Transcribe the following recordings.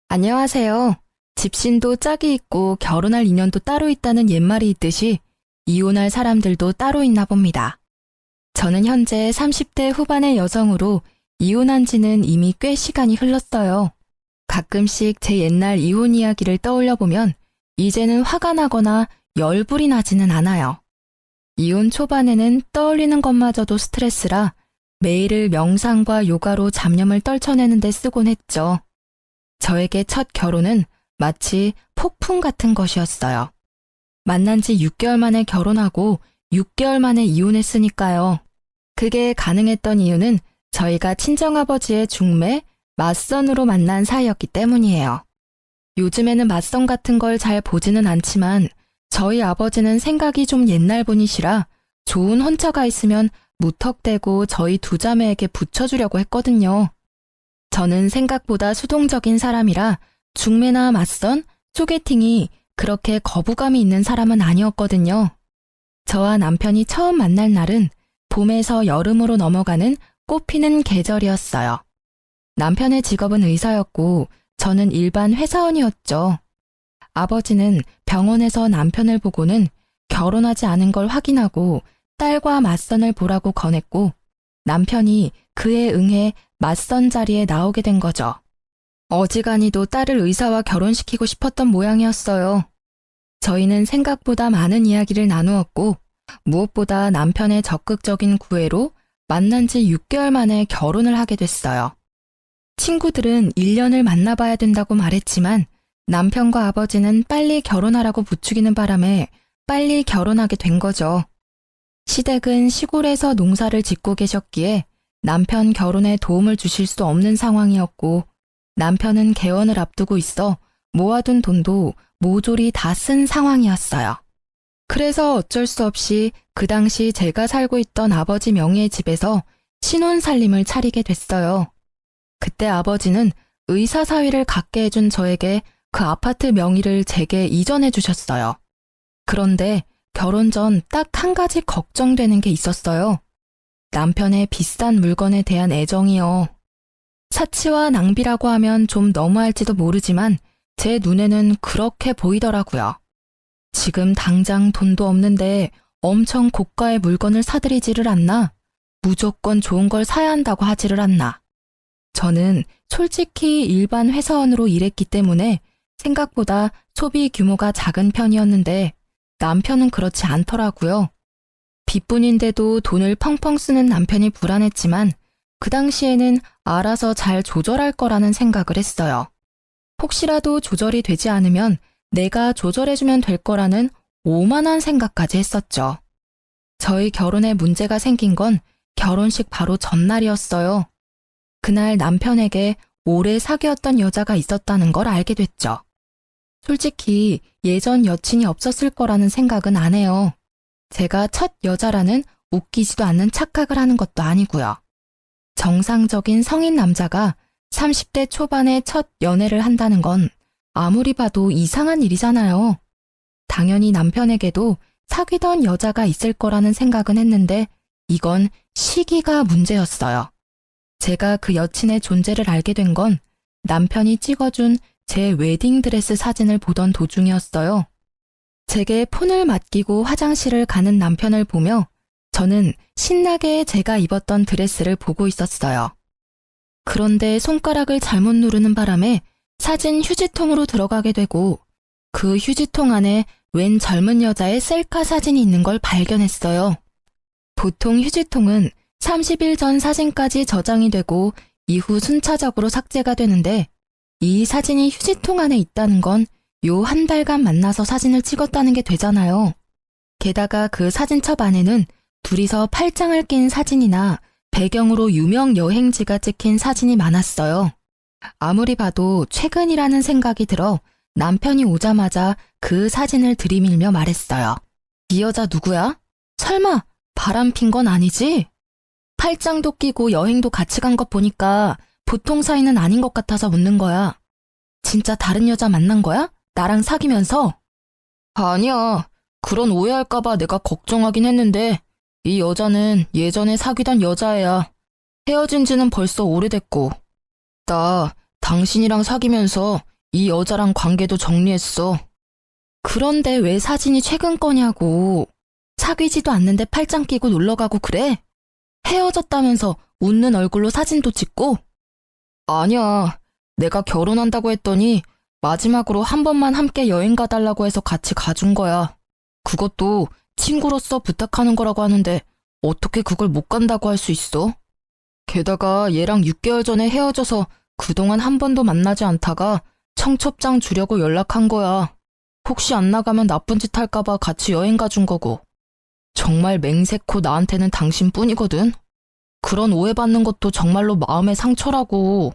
안녕하세요. 집신도 짝이 있고 결혼할 인연도 따로 있다는 옛말이 있듯이 이혼할 사람들도 따로 있나 봅니다. 저는 현재 30대 후반의 여성으로 이혼한 지는 이미 꽤 시간이 흘렀어요. 가끔씩 제 옛날 이혼 이야기를 떠올려 보면 이제는 화가 나거나 열불이 나지는 않아요. 이혼 초반에는 떠올리는 것마저도 스트레스라 매일을 명상과 요가로 잡념을 떨쳐내는 데 쓰곤 했죠. 저에게 첫 결혼은 마치 폭풍 같은 것이었어요. 만난 지 6개월 만에 결혼하고 6개월 만에 이혼했으니까요. 그게 가능했던 이유는 저희가 친정아버지의 중매, 맞선으로 만난 사이였기 때문이에요. 요즘에는 맞선 같은 걸 잘 보지는 않지만 저희 아버지는 생각이 좀 옛날 분이시라 좋은 혼처가 있으면 무턱대고 저희 두 자매에게 붙여주려고 했거든요. 저는 생각보다 수동적인 사람이라 중매나 맞선, 소개팅이 그렇게 거부감이 있는 사람은 아니었거든요. 저와 남편이 처음 만날 날은 봄에서 여름으로 넘어가는 꽃피는 계절이었어요. 남편의 직업은 의사였고 저는 일반 회사원이었죠. 아버지는 병원에서 남편을 보고는 결혼하지 않은 걸 확인하고 딸과 맞선을 보라고 권했고 남편이 그에 응해 맞선 자리에 나오게 된 거죠. 어지간히도 딸을 의사와 결혼시키고 싶었던 모양이었어요. 저희는 생각보다 많은 이야기를 나누었고 무엇보다 남편의 적극적인 구애로 만난 지 6개월 만에 결혼을 하게 됐어요. 친구들은 1년을 만나봐야 된다고 말했지만 남편과 아버지는 빨리 결혼하라고 부추기는 바람에 빨리 결혼하게 된 거죠. 시댁은 시골에서 농사를 짓고 계셨기에 남편 결혼에 도움을 주실 수 없는 상황이었고 남편은 개원을 앞두고 있어 모아둔 돈도 모조리 다 쓴 상황이었어요. 그래서 어쩔 수 없이 그 당시 제가 살고 있던 아버지 명의의 집에서 신혼살림을 차리게 됐어요. 그때 아버지는 의사 사위를 갖게 해준 저에게 그 아파트 명의를 제게 이전해 주셨어요. 그런데 결혼 전 딱 한 가지 걱정되는 게 있었어요. 남편의 비싼 물건에 대한 애정이요. 사치와 낭비라고 하면 좀 너무할지도 모르지만 제 눈에는 그렇게 보이더라고요. 지금 당장 돈도 없는데 엄청 고가의 물건을 사들이지를 않나? 무조건 좋은 걸 사야 한다고 하지를 않나? 저는 솔직히 일반 회사원으로 일했기 때문에 생각보다 소비 규모가 작은 편이었는데 남편은 그렇지 않더라고요. 빚뿐인데도 돈을 펑펑 쓰는 남편이 불안했지만 그 당시에는 알아서 잘 조절할 거라는 생각을 했어요. 혹시라도 조절이 되지 않으면 내가 조절해주면 될 거라는 오만한 생각까지 했었죠. 저희 결혼에 문제가 생긴 건 결혼식 바로 전날이었어요. 그날 남편에게 오래 사귀었던 여자가 있었다는 걸 알게 됐죠. 솔직히 예전 여친이 없었을 거라는 생각은 안 해요. 제가 첫 여자라는 웃기지도 않는 착각을 하는 것도 아니고요. 정상적인 성인 남자가 30대 초반에 첫 연애를 한다는 건 아무리 봐도 이상한 일이잖아요. 당연히 남편에게도 사귀던 여자가 있을 거라는 생각은 했는데 이건 시기가 문제였어요. 제가 그 여친의 존재를 알게 된 건 남편이 찍어준 제 웨딩드레스 사진을 보던 도중이었어요. 제게 폰을 맡기고 화장실을 가는 남편을 보며 저는 신나게 제가 입었던 드레스를 보고 있었어요. 그런데 손가락을 잘못 누르는 바람에 사진 휴지통으로 들어가게 되고 그 휴지통 안에 웬 젊은 여자의 셀카 사진이 있는 걸 발견했어요. 보통 휴지통은 30일 전 사진까지 저장이 되고 이후 순차적으로 삭제가 되는데 이 사진이 휴지통 안에 있다는 건 요 한 달간 만나서 사진을 찍었다는 게 되잖아요. 게다가 그 사진첩 안에는 둘이서 팔짱을 낀 사진이나 배경으로 유명 여행지가 찍힌 사진이 많았어요. 아무리 봐도 최근이라는 생각이 들어 남편이 오자마자 그 사진을 들이밀며 말했어요. 이 여자 누구야? 설마 바람핀 건 아니지? 팔짱도 끼고 여행도 같이 간 것 보니까 보통 사이는 아닌 것 같아서 묻는 거야. 진짜 다른 여자 만난 거야? 나랑 사귀면서? 아니야. 그런 오해할까봐 내가 걱정하긴 했는데 이 여자는 예전에 사귀던 여자애야. 헤어진 지는 벌써 오래됐고. 나 당신이랑 사귀면서 이 여자랑 관계도 정리했어. 그런데 왜 사진이 최근 거냐고. 사귀지도 않는데 팔짱 끼고 놀러가고 그래? 헤어졌다면서 웃는 얼굴로 사진도 찍고? 아니야. 내가 결혼한다고 했더니 마지막으로 한 번만 함께 여행 가달라고 해서 같이 가준 거야. 그것도 친구로서 부탁하는 거라고 하는데 어떻게 그걸 못 간다고 할 수 있어? 게다가 얘랑 6개월 전에 헤어져서 그동안 한 번도 만나지 않다가 청첩장 주려고 연락한 거야. 혹시 안 나가면 나쁜 짓 할까봐 같이 여행 가준 거고. 정말 맹세코 나한테는 당신뿐이거든. 그런 오해받는 것도 정말로 마음의 상처라고.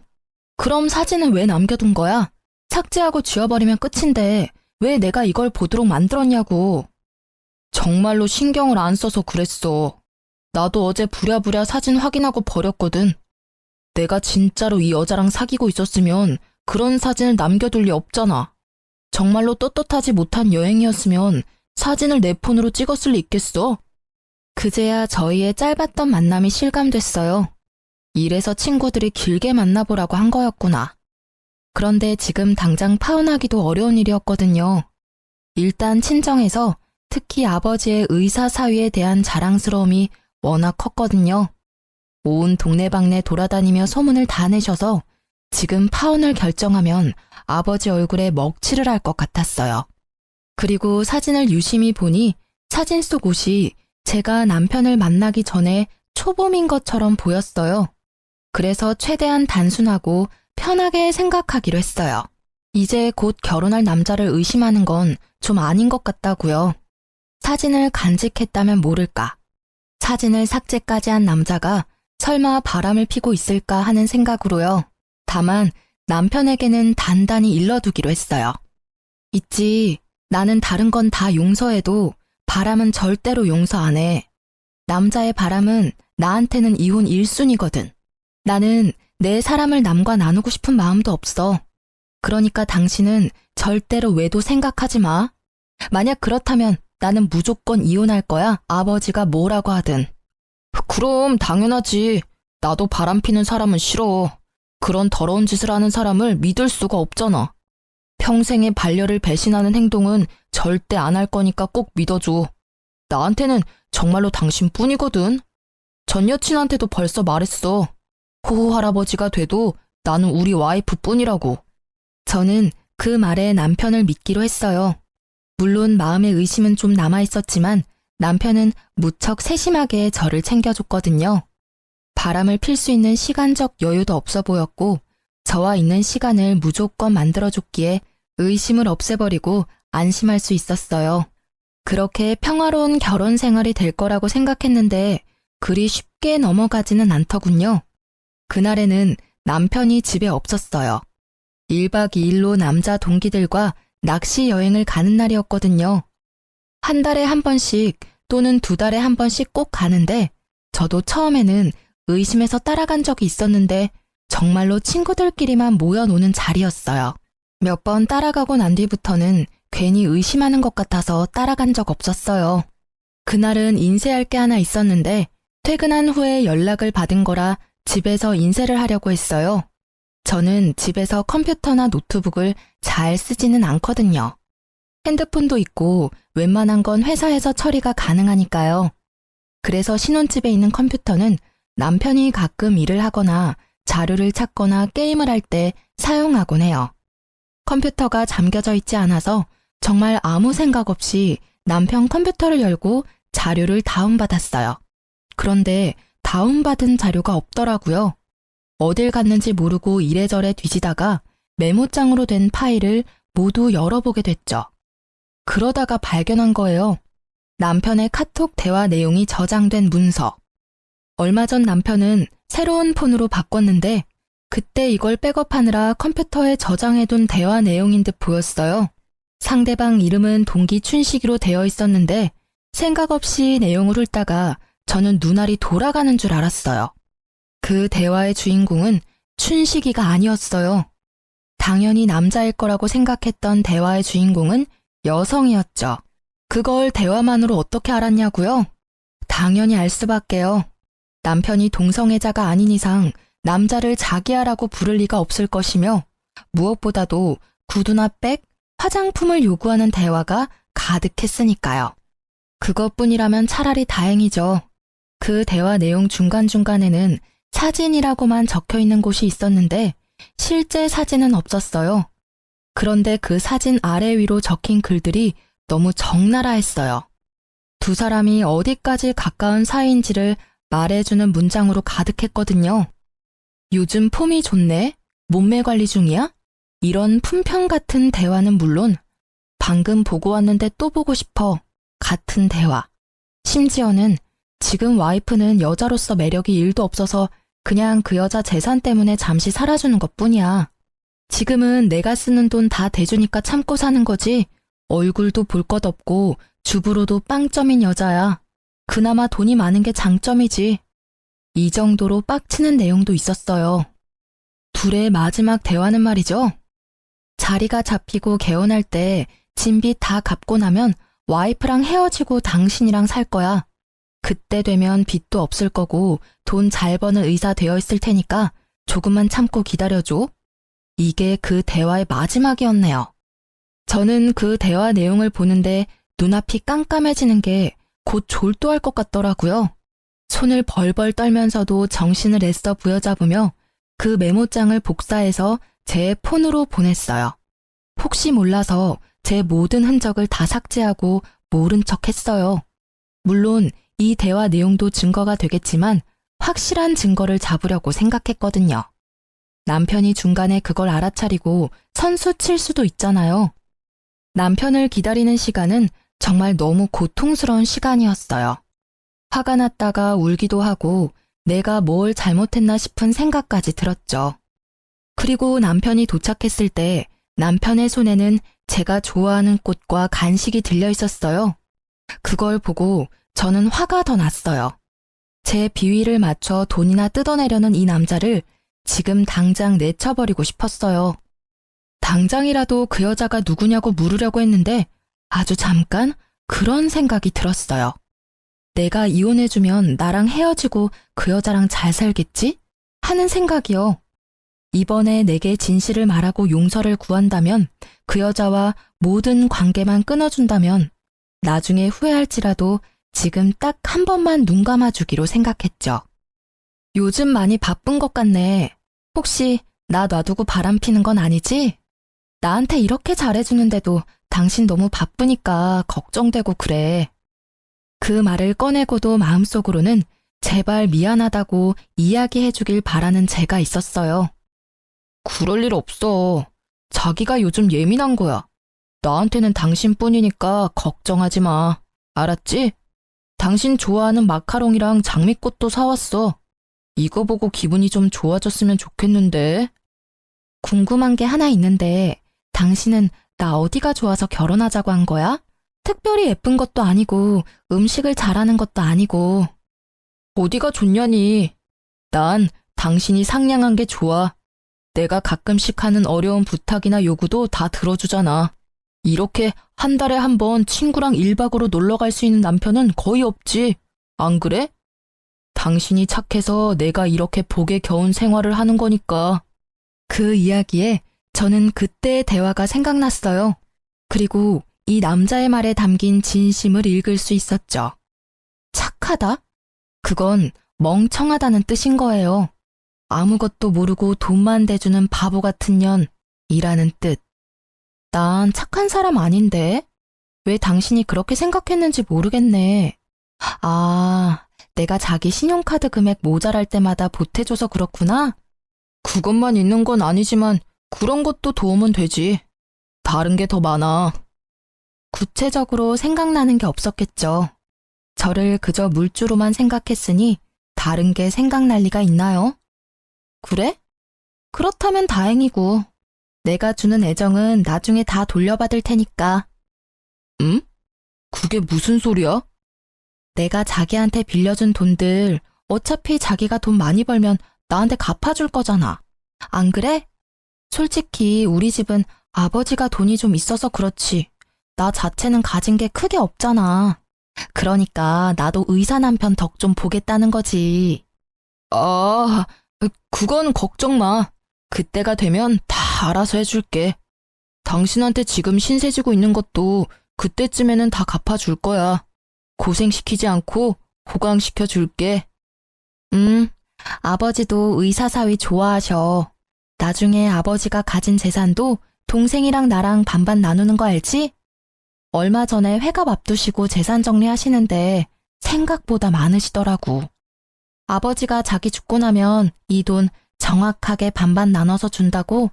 그럼 사진은 왜 남겨둔 거야? 삭제하고 지워버리면 끝인데 왜 내가 이걸 보도록 만들었냐고. 정말로 신경을 안 써서 그랬어. 나도 어제 부랴부랴 사진 확인하고 버렸거든. 내가 진짜로 이 여자랑 사귀고 있었으면 그런 사진을 남겨둘 리 없잖아. 정말로 떳떳하지 못한 여행이었으면 사진을 내 폰으로 찍었을 리 있겠어? 그제야 저희의 짧았던 만남이 실감됐어요. 이래서 친구들이 길게 만나보라고 한 거였구나. 그런데 지금 당장 파혼하기도 어려운 일이었거든요. 일단 친정에서 특히 아버지의 의사 사위에 대한 자랑스러움이 워낙 컸거든요. 온 동네방네 돌아다니며 소문을 다 내셔서 지금 파혼을 결정하면 아버지 얼굴에 먹칠을 할 것 같았어요. 그리고 사진을 유심히 보니 사진 속 옷이 제가 남편을 만나기 전에 초봄인 것처럼 보였어요. 그래서 최대한 단순하고 편하게 생각하기로 했어요. 이제 곧 결혼할 남자를 의심하는 건 좀 아닌 것 같다고요. 사진을 간직했다면 모를까. 사진을 삭제까지 한 남자가 설마 바람을 피고 있을까 하는 생각으로요. 다만 남편에게는 단단히 일러두기로 했어요. 있지, 나는 다른 건 다 용서해도 바람은 절대로 용서 안 해. 남자의 바람은 나한테는 이혼 1순위거든. 나는 내 사람을 남과 나누고 싶은 마음도 없어. 그러니까 당신은 절대로 외도 생각하지 마. 만약 그렇다면 나는 무조건 이혼할 거야. 아버지가 뭐라고 하든. 그럼 당연하지. 나도 바람피는 사람은 싫어. 그런 더러운 짓을 하는 사람을 믿을 수가 없잖아. 평생의 반려를 배신하는 행동은 절대 안 할 거니까 꼭 믿어줘. 나한테는 정말로 당신뿐이거든. 전 여친한테도 벌써 말했어. 호호 할아버지가 돼도 나는 우리 와이프뿐이라고. 저는 그 말에 남편을 믿기로 했어요. 물론 마음의 의심은 좀 남아있었지만 남편은 무척 세심하게 저를 챙겨줬거든요. 바람을 필 수 있는 시간적 여유도 없어 보였고 저와 있는 시간을 무조건 만들어줬기에 의심을 없애버리고 안심할 수 있었어요. 그렇게 평화로운 결혼 생활이 될 거라고 생각했는데 그리 쉽게 넘어가지는 않더군요. 그날에는 남편이 집에 없었어요. 1박 2일로 남자 동기들과 낚시 여행을 가는 날이었거든요. 한 달에 한 번씩 또는 2달에 한 번씩 꼭 가는데 저도 처음에는 의심해서 따라간 적이 있었는데 정말로 친구들끼리만 모여 노는 자리였어요. 몇 번 따라가고 난 뒤부터는 괜히 의심하는 것 같아서 따라간 적 없었어요. 그날은 인쇄할 게 하나 있었는데 퇴근한 후에 연락을 받은 거라 집에서 인쇄를 하려고 했어요. 저는 집에서 컴퓨터나 노트북을 잘 쓰지는 않거든요. 핸드폰도 있고 웬만한 건 회사에서 처리가 가능하니까요. 그래서 신혼집에 있는 컴퓨터는 남편이 가끔 일을 하거나 자료를 찾거나 게임을 할 때 사용하곤 해요. 컴퓨터가 잠겨져 있지 않아서 정말 아무 생각 없이 남편 컴퓨터를 열고 자료를 다운받았어요. 그런데 다운받은 자료가 없더라고요. 어딜 갔는지 모르고 이래저래 뒤지다가 메모장으로 된 파일을 모두 열어보게 됐죠. 그러다가 발견한 거예요. 남편의 카톡 대화 내용이 저장된 문서. 얼마 전 남편은 새로운 폰으로 바꿨는데 그때 이걸 백업하느라 컴퓨터에 저장해둔 대화 내용인 듯 보였어요. 상대방 이름은 동기 춘식이로 되어 있었는데 생각 없이 내용을 훑다가 저는 눈알이 돌아가는 줄 알았어요. 그 대화의 주인공은 춘식이가 아니었어요. 당연히 남자일 거라고 생각했던 대화의 주인공은 여성이었죠. 그걸 대화만으로 어떻게 알았냐고요? 당연히 알 수밖에요. 남편이 동성애자가 아닌 이상 남자를 자기야라고 부를 리가 없을 것이며 무엇보다도 구두나 백, 화장품을 요구하는 대화가 가득했으니까요. 그것뿐이라면 차라리 다행이죠. 그 대화 내용 중간중간에는 사진이라고만 적혀 있는 곳이 있었는데 실제 사진은 없었어요. 그런데 그 사진 아래 위로 적힌 글들이 너무 적나라했어요. 두 사람이 어디까지 가까운 사이인지를 말해주는 문장으로 가득했거든요. 요즘 폼이 좋네? 몸매 관리 중이야? 이런 품평 같은 대화는 물론 방금 보고 왔는데 또 보고 싶어 같은 대화. 심지어는 지금 와이프는 여자로서 매력이 1도 없어서 그냥 그 여자 재산 때문에 잠시 살아주는 것뿐이야. 지금은 내가 쓰는 돈 다 대주니까 참고 사는 거지. 얼굴도 볼 것 없고 주부로도 빵점인 여자야. 그나마 돈이 많은 게 장점이지. 이 정도로 빡치는 내용도 있었어요. 둘의 마지막 대화는 말이죠. 자리가 잡히고 개원할 때 진빚 다 갚고 나면 와이프랑 헤어지고 당신이랑 살 거야. 그때 되면 빚도 없을 거고 돈 잘 버는 의사 되어 있을 테니까 조금만 참고 기다려줘. 이게 그 대화의 마지막이었네요. 저는 그 대화 내용을 보는데 눈앞이 깜깜해지는 게 곧 졸도할 것 같더라고요. 손을 벌벌 떨면서도 정신을 애써 부여잡으며 그 메모장을 복사해서 제 폰으로 보냈어요. 혹시 몰라서 제 모든 흔적을 다 삭제하고 모른 척 했어요. 물론 이 대화 내용도 증거가 되겠지만 확실한 증거를 잡으려고 생각했거든요. 남편이 중간에 그걸 알아차리고 선수 칠 수도 있잖아요. 남편을 기다리는 시간은 정말 너무 고통스러운 시간이었어요. 화가 났다가 울기도 하고 내가 뭘 잘못했나 싶은 생각까지 들었죠. 그리고 남편이 도착했을 때 남편의 손에는 제가 좋아하는 꽃과 간식이 들려 있었어요. 그걸 보고 저는 화가 더 났어요. 제 비위를 맞춰 돈이나 뜯어내려는 이 남자를 지금 당장 내쳐버리고 싶었어요. 당장이라도 그 여자가 누구냐고 물으려고 했는데 아주 잠깐 그런 생각이 들었어요. 내가 이혼해주면 나랑 헤어지고 그 여자랑 잘 살겠지? 하는 생각이요. 이번에 내게 진실을 말하고 용서를 구한다면, 그 여자와 모든 관계만 끊어준다면 나중에 후회할지라도 지금 딱 한 번만 눈 감아주기로 생각했죠. 요즘 많이 바쁜 것 같네. 혹시 나 놔두고 바람 피는 건 아니지? 나한테 이렇게 잘해주는데도 당신 너무 바쁘니까 걱정되고 그래. 그 말을 꺼내고도 마음속으로는 제발 미안하다고 이야기해주길 바라는 제가 있었어요. 그럴 일 없어. 자기가 요즘 예민한 거야. 나한테는 당신뿐이니까 걱정하지 마. 알았지? 당신 좋아하는 마카롱이랑 장미꽃도 사왔어. 이거 보고 기분이 좀 좋아졌으면 좋겠는데. 궁금한 게 하나 있는데 당신은 나 어디가 좋아서 결혼하자고 한 거야? 특별히 예쁜 것도 아니고 음식을 잘하는 것도 아니고. 어디가 좋냐니. 난 당신이 상냥한 게 좋아. 내가 가끔씩 하는 어려운 부탁이나 요구도 다 들어주잖아. 이렇게 한 달에 한 번 친구랑 1박으로 놀러 갈 수 있는 남편은 거의 없지. 안 그래? 당신이 착해서 내가 이렇게 복에 겨운 생활을 하는 거니까. 그 이야기에 저는 그때의 대화가 생각났어요. 그리고 이 남자의 말에 담긴 진심을 읽을 수 있었죠. 착하다? 그건 멍청하다는 뜻인 거예요. 아무것도 모르고 돈만 대주는 바보 같은 년이라는 뜻. 난 착한 사람 아닌데? 왜 당신이 그렇게 생각했는지 모르겠네. 아, 내가 자기 신용카드 금액 모자랄 때마다 보태줘서 그렇구나? 그것만 있는 건 아니지만 그런 것도 도움은 되지. 다른 게 더 많아. 구체적으로 생각나는 게 없었겠죠. 저를 그저 물주로만 생각했으니 다른 게 생각날 리가 있나요? 그래? 그렇다면 다행이고. 내가 주는 애정은 나중에 다 돌려받을 테니까. 응? 그게 무슨 소리야? 내가 자기한테 빌려준 돈들 어차피 자기가 돈 많이 벌면 나한테 갚아줄 거잖아. 안 그래? 솔직히 우리 집은 아버지가 돈이 좀 있어서 그렇지. 나 자체는 가진 게 크게 없잖아. 그러니까 나도 의사 남편 덕 좀 보겠다는 거지. 아, 그건 걱정 마. 그때가 되면 다 알아서 해줄게. 당신한테 지금 신세 지고 있는 것도 그때쯤에는 다 갚아줄 거야. 고생시키지 않고 호강시켜 줄게. 아버지도 의사 사위 좋아하셔. 나중에 아버지가 가진 재산도 동생이랑 나랑 반반 나누는 거 알지? 얼마 전에 회갑 앞두시고 재산 정리하시는데 생각보다 많으시더라고. 아버지가 자기 죽고 나면 이 돈 정확하게 반반 나눠서 준다고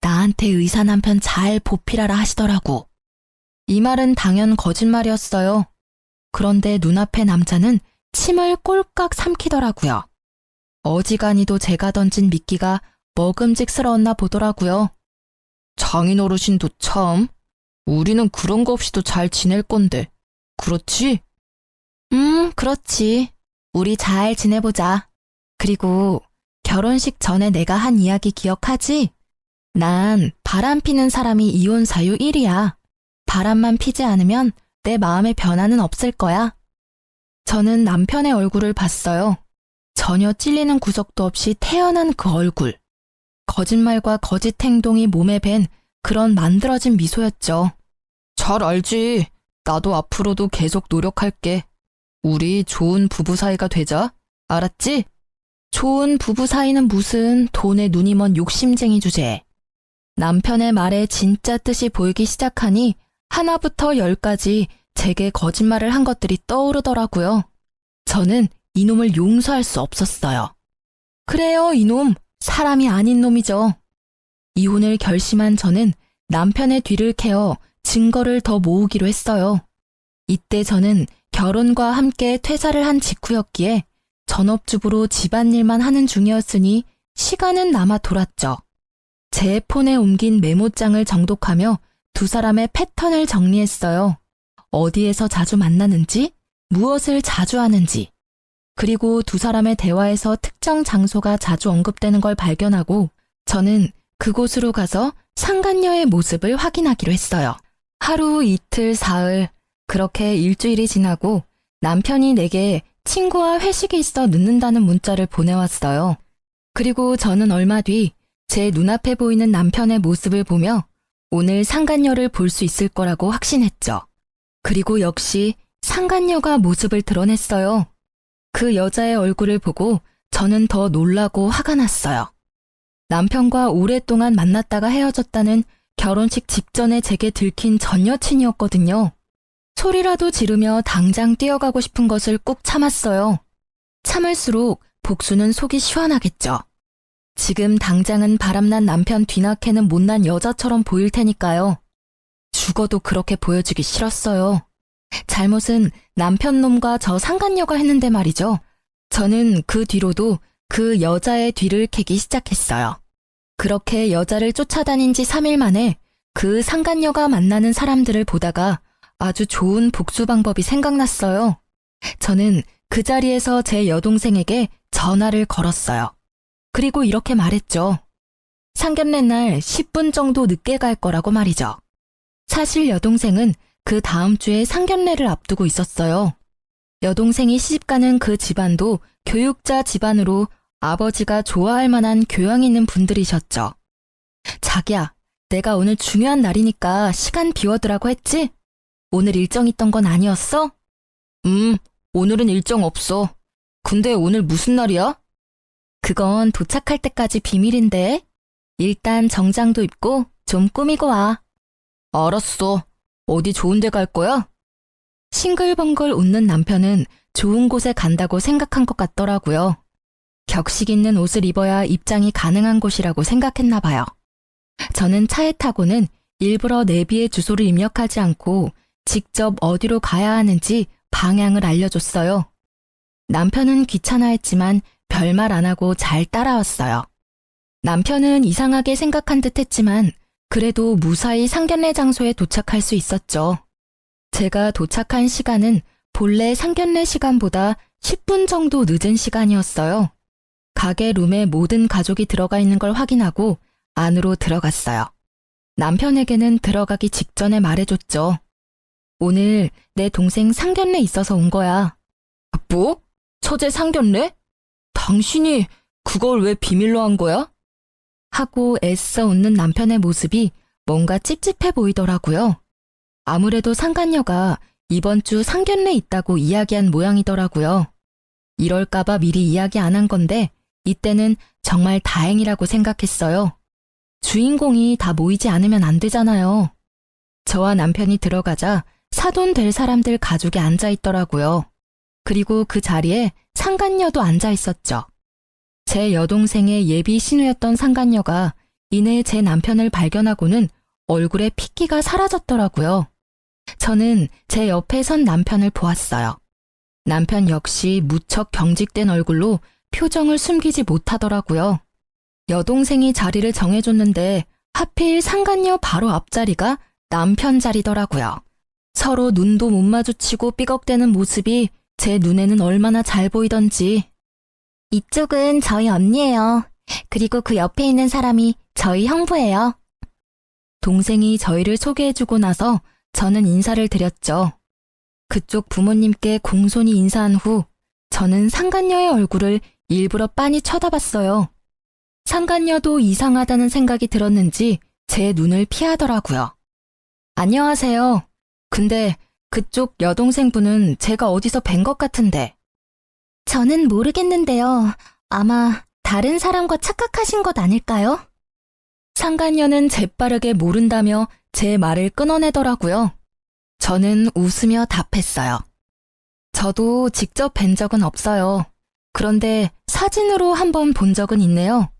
나한테 의사 남편 잘 보필하라 하시더라고. 이 말은 당연 거짓말이었어요. 그런데 눈앞의 남자는 침을 꼴깍 삼키더라고요. 어지간히도 제가 던진 미끼가 먹음직스러웠나 보더라고요. 장인어르신도 참, 우리는 그런 거 없이도 잘 지낼 건데, 그렇지? 그렇지. 우리 잘 지내보자. 그리고 결혼식 전에 내가 한 이야기 기억하지? 난 바람 피는 사람이 이혼 사유 1위야. 바람만 피지 않으면 내 마음의 변화는 없을 거야. 저는 남편의 얼굴을 봤어요. 전혀 찔리는 구석도 없이 태어난 그 얼굴. 거짓말과 거짓 행동이 몸에 밴 그런 만들어진 미소였죠. 잘 알지. 나도 앞으로도 계속 노력할게. 우리 좋은 부부 사이가 되자. 알았지? 좋은 부부 사이는 무슨 돈에 눈이 먼 욕심쟁이 주제에. 남편의 말에 진짜 뜻이 보이기 시작하니 하나부터 10까지 제게 거짓말을 한 것들이 떠오르더라고요. 저는 이놈을 용서할 수 없었어요. 그래요, 이놈. 사람이 아닌 놈이죠. 이혼을 결심한 저는 남편의 뒤를 캐어 증거를 더 모으기로 했어요. 이때 저는 결혼과 함께 퇴사를 한 직후였기에 전업주부로 집안일만 하는 중이었으니 시간은 남아 돌았죠. 제 폰에 옮긴 메모장을 정독하며 두 사람의 패턴을 정리했어요. 어디에서 자주 만나는지, 무엇을 자주 하는지, 그리고 두 사람의 대화에서 특정 장소가 자주 언급되는 걸 발견하고 저는 그곳으로 가서 상간녀의 모습을 확인하기로 했어요. 하루, 이틀, 사흘, 그렇게 일주일이 지나고 남편이 내게 친구와 회식이 있어 늦는다는 문자를 보내왔어요. 그리고 저는 얼마 뒤 제 눈앞에 보이는 남편의 모습을 보며 오늘 상간녀를 볼 수 있을 거라고 확신했죠. 그리고 역시 상간녀가 모습을 드러냈어요. 그 여자의 얼굴을 보고 저는 더 놀라고 화가 났어요. 남편과 오랫동안 만났다가 헤어졌다는 결혼식 직전에 제게 들킨 전 여친이었거든요. 소리라도 지르며 당장 뛰어가고 싶은 것을 꾹 참았어요. 참을수록 복수는 속이 시원하겠죠. 지금 당장은 바람난 남편 뒤늦게는 못난 여자처럼 보일 테니까요. 죽어도 그렇게 보여주기 싫었어요. 잘못은 남편 놈과 저 상간녀가 했는데 말이죠. 저는 그 뒤로도 그 여자의 뒤를 캐기 시작했어요. 그렇게 여자를 쫓아다닌 지 3일 만에 그 상간녀가 만나는 사람들을 보다가 아주 좋은 복수 방법이 생각났어요. 저는 그 자리에서 제 여동생에게 전화를 걸었어요. 그리고 이렇게 말했죠. 상견례 날 10분 정도 늦게 갈 거라고 말이죠. 사실 여동생은 그 다음 주에 상견례를 앞두고 있었어요. 여동생이 시집가는 그 집안도 교육자 집안으로 아버지가 좋아할 만한 교양 있는 분들이셨죠. 자기야, 내가 오늘 중요한 날이니까 시간 비워두라고 했지? 오늘 일정 있던 건 아니었어? 오늘은 일정 없어. 근데 오늘 무슨 날이야? 그건 도착할 때까지 비밀인데. 일단 정장도 입고 좀 꾸미고 와. 알았어. 어디 좋은 데 갈 거야? 싱글벙글 웃는 남편은 좋은 곳에 간다고 생각한 것 같더라고요. 격식 있는 옷을 입어야 입장이 가능한 곳이라고 생각했나 봐요. 저는 차에 타고는 일부러 내비의 주소를 입력하지 않고 직접 어디로 가야 하는지 방향을 알려줬어요. 남편은 귀찮아했지만 별말 안 하고 잘 따라왔어요. 남편은 이상하게 생각한 듯 했지만 그래도 무사히 상견례 장소에 도착할 수 있었죠. 제가 도착한 시간은 본래 상견례 시간보다 10분 정도 늦은 시간이었어요. 가게 룸에 모든 가족이 들어가 있는 걸 확인하고 안으로 들어갔어요. 남편에게는 들어가기 직전에 말해줬죠. 오늘 내 동생 상견례 있어서 온 거야. 뭐? 처제 상견례? 당신이 그걸 왜 비밀로 한 거야? 하고 애써 웃는 남편의 모습이 뭔가 찝찝해 보이더라고요. 아무래도 상간녀가 이번 주 상견례 있다고 이야기한 모양이더라고요. 이럴까봐 미리 이야기 안 한 건데 이때는 정말 다행이라고 생각했어요. 주인공이 다 모이지 않으면 안 되잖아요. 저와 남편이 들어가자 사돈 될 사람들 가족이 앉아 있더라고요. 그리고 그 자리에 상간녀도 앉아 있었죠. 제 여동생의 예비 신우였던 상간녀가 이내 제 남편을 발견하고는 얼굴에 핏기가 사라졌더라고요. 저는 제 옆에 선 남편을 보았어요. 남편 역시 무척 경직된 얼굴로 표정을 숨기지 못하더라고요. 여동생이 자리를 정해줬는데 하필 상간녀 바로 앞자리가 남편 자리더라고요. 서로 눈도 못 마주치고 삐걱대는 모습이 제 눈에는 얼마나 잘 보이던지. 이쪽은 저희 언니예요. 그리고 그 옆에 있는 사람이 저희 형부예요. 동생이 저희를 소개해주고 나서 저는 인사를 드렸죠. 그쪽 부모님께 공손히 인사한 후 저는 상간녀의 얼굴을 일부러 빤히 쳐다봤어요. 상간녀도 이상하다는 생각이 들었는지 제 눈을 피하더라고요. 안녕하세요. 근데 그쪽 여동생분은 제가 어디서 뵌 것 같은데. 저는 모르겠는데요. 아마 다른 사람과 착각하신 것 아닐까요? 상간녀는 재빠르게 모른다며 제 말을 끊어내더라고요. 저는 웃으며 답했어요. 저도 직접 뵌 적은 없어요. 그런데 사진으로 한번 본 적은 있네요.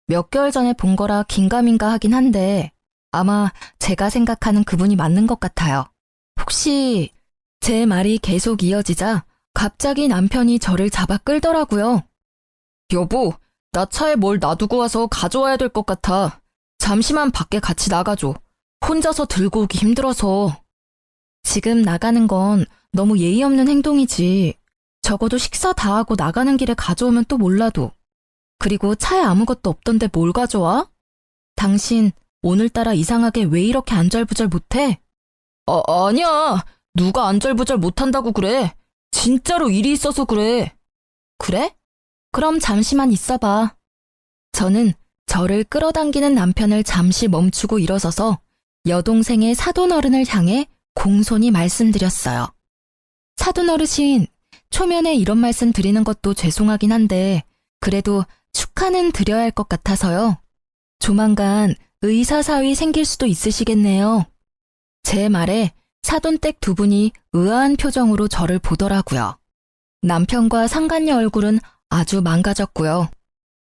몇 개월 전에 본 거라 긴가민가 하긴 한데 아마 제가 생각하는 그분이 맞는 것 같아요. 혹시 제 말이 계속 이어지자 갑자기 남편이 저를 잡아 끌더라고요. 여보, 나 차에 뭘 놔두고 와서 가져와야 될 것 같아. 잠시만 밖에 같이 나가줘. 혼자서 들고 오기 힘들어서. 지금 나가는 건 너무 예의 없는 행동이지. 적어도 식사 다 하고 나가는 길에 가져오면 또 몰라도. 그리고 차에 아무것도 없던데 뭘 가져와? 당신 오늘따라 이상하게 왜 이렇게 안절부절 못해? 아니야. 누가 안절부절 못한다고 그래. 진짜로 일이 있어서 그래. 그래? 그럼 잠시만 있어봐. 저는 저를 끌어당기는 남편을 잠시 멈추고 일어서서 여동생의 사돈어른을 향해 공손히 말씀드렸어요. 사돈어르신, 초면에 이런 말씀 드리는 것도 죄송하긴 한데 그래도 축하는 드려야 할 것 같아서요. 조만간 의사사위 생길 수도 있으시겠네요. 제 말에 사돈댁 두 분이 의아한 표정으로 저를 보더라고요. 남편과 상간녀 얼굴은 아주 망가졌고요.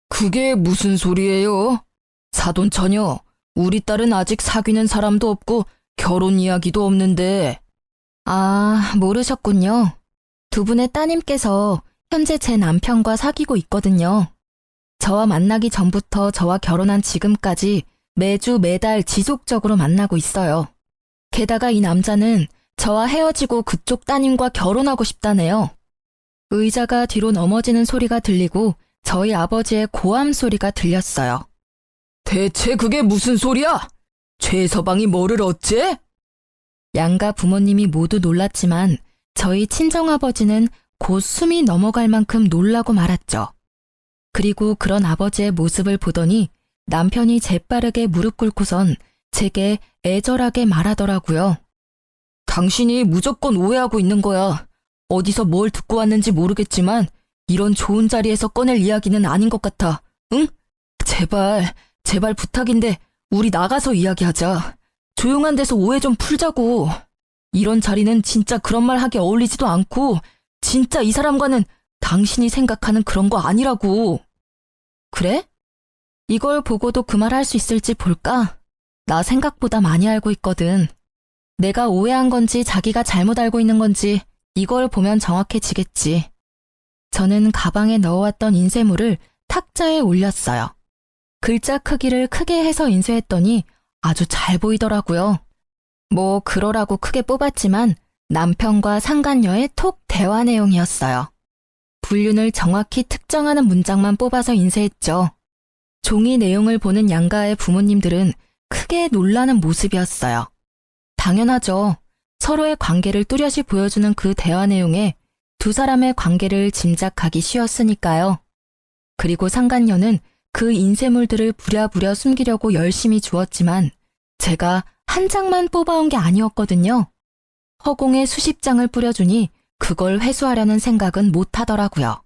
그게 무슨 소리예요? 사돈 처녀, 우리 딸은 아직 사귀는 사람도 없고 결혼 이야기도 없는데. 아, 모르셨군요. 두 분의 따님께서 현재 제 남편과 사귀고 있거든요. 저와 만나기 전부터 저와 결혼한 지금까지 매주 매달 지속적으로 만나고 있어요. 게다가 이 남자는 저와 헤어지고 그쪽 따님과 결혼하고 싶다네요. 의자가 뒤로 넘어지는 소리가 들리고 저희 아버지의 고함 소리가 들렸어요. 대체 그게 무슨 소리야? 최서방이 뭐를 어째? 양가 부모님이 모두 놀랐지만 저희 친정아버지는 곧 숨이 넘어갈 만큼 놀라고 말았죠. 그리고 그런 아버지의 모습을 보더니 남편이 재빠르게 무릎 꿇고선 제게 애절하게 말하더라고요. 당신이 무조건 오해하고 있는 거야. 어디서 뭘 듣고 왔는지 모르겠지만 이런 좋은 자리에서 꺼낼 이야기는 아닌 것 같아. 응? 제발 부탁인데 우리 나가서 이야기하자. 조용한 데서 오해 좀 풀자고. 이런 자리는 진짜 그런 말 하기 어울리지도 않고 진짜 이 사람과는 당신이 생각하는 그런 거 아니라고. 그래? 이걸 보고도 그 말 할 수 있을지 볼까? 나 생각보다 많이 알고 있거든. 내가 오해한 건지 자기가 잘못 알고 있는 건지 이걸 보면 정확해지겠지. 저는 가방에 넣어왔던 인쇄물을 탁자에 올렸어요. 글자 크기를 크게 해서 인쇄했더니 아주 잘 보이더라고요. 뭐 그러라고 크게 뽑았지만 남편과 상간녀의 톡 대화 내용이었어요. 불륜을 정확히 특정하는 문장만 뽑아서 인쇄했죠. 종이 내용을 보는 양가의 부모님들은 크게 놀라는 모습이었어요. 당연하죠. 서로의 관계를 뚜렷이 보여주는 그 대화 내용에 두 사람의 관계를 짐작하기 쉬웠으니까요. 그리고 상간녀는 그 인쇄물들을 부랴부랴 숨기려고 열심히 주었지만 제가 한 장만 뽑아온 게 아니었거든요. 허공에 수십 장을 뿌려주니 그걸 회수하려는 생각은 못 하더라고요.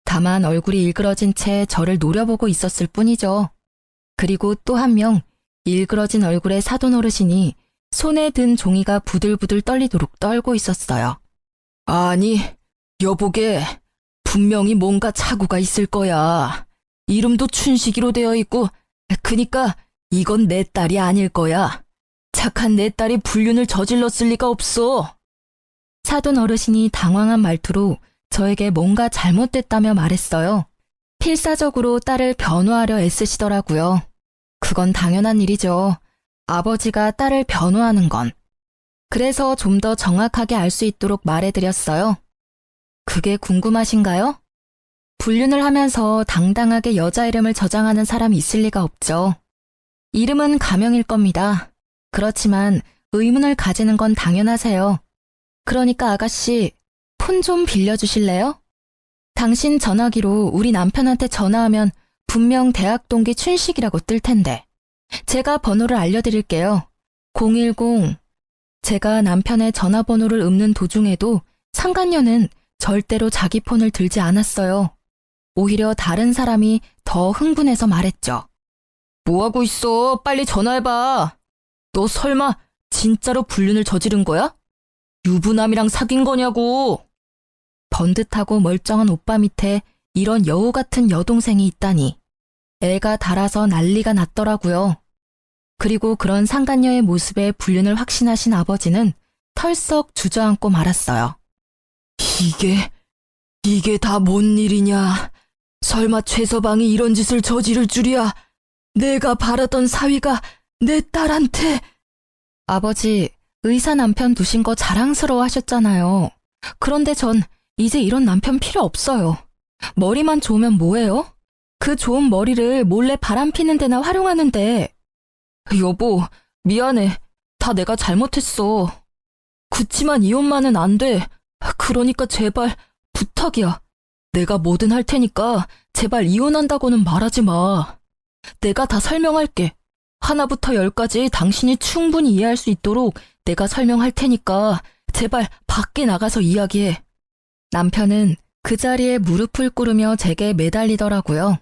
다만 얼굴이 일그러진 채 저를 노려보고 있었을 뿐이죠. 그리고 또 한 명, 일그러진 얼굴의 사돈 어르신이 손에 든 종이가 부들부들 떨리도록 떨고 있었어요. 아니, 여보게, 분명히 뭔가 착오가 있을 거야. 이름도 춘식이로 되어 있고, 그니까 이건 내 딸이 아닐 거야. 착한 내 딸이 불륜을 저질렀을 리가 없어. 사돈 어르신이 당황한 말투로 저에게 뭔가 잘못됐다며 말했어요. 필사적으로 딸을 변호하려 애쓰시더라고요. 그건 당연한 일이죠. 아버지가 딸을 변호하는 건. 그래서 좀 더 정확하게 알 수 있도록 말해드렸어요. 그게 궁금하신가요? 불륜을 하면서 당당하게 여자 이름을 저장하는 사람이 있을 리가 없죠. 이름은 가명일 겁니다. 그렇지만 의문을 가지는 건 당연하세요. 그러니까 아가씨, 폰 좀 빌려주실래요? 당신 전화기로 우리 남편한테 전화하면 분명 대학 동기 춘식이라고 뜰 텐데. 제가 번호를 알려드릴게요. 010. 제가 남편의 전화번호를 읊는 도중에도 상간녀는 절대로 자기 폰을 들지 않았어요. 오히려 다른 사람이 더 흥분해서 말했죠. 뭐하고 있어? 빨리 전화해봐. 너 설마 진짜로 불륜을 저지른 거야? 유부남이랑 사귄 거냐고. 번듯하고 멀쩡한 오빠 밑에 이런 여우 같은 여동생이 있다니. 애가 달아서 난리가 났더라고요. 그리고 그런 상간녀의 모습에 불륜을 확신하신 아버지는 털썩 주저앉고 말았어요. 이게 다 뭔 일이냐. 설마 최서방이 이런 짓을 저지를 줄이야. 내가 바라던 사위가 내 딸한테. 아버지, 의사 남편 두신 거 자랑스러워 하셨잖아요. 그런데 전 이제 이런 남편 필요 없어요. 머리만 좋으면 뭐해요? 그 좋은 머리를 몰래 바람 피는 데나 활용하는데. 여보, 미안해. 다 내가 잘못했어. 그치만 이혼만은 안 돼. 그러니까 제발 부탁이야. 내가 뭐든 할 테니까 제발 이혼한다고는 말하지 마. 내가 다 설명할게. 하나부터 열까지 당신이 충분히 이해할 수 있도록 내가 설명할 테니까 제발 밖에 나가서 이야기해. 남편은 그 자리에 무릎을 꿇으며 제게 매달리더라고요.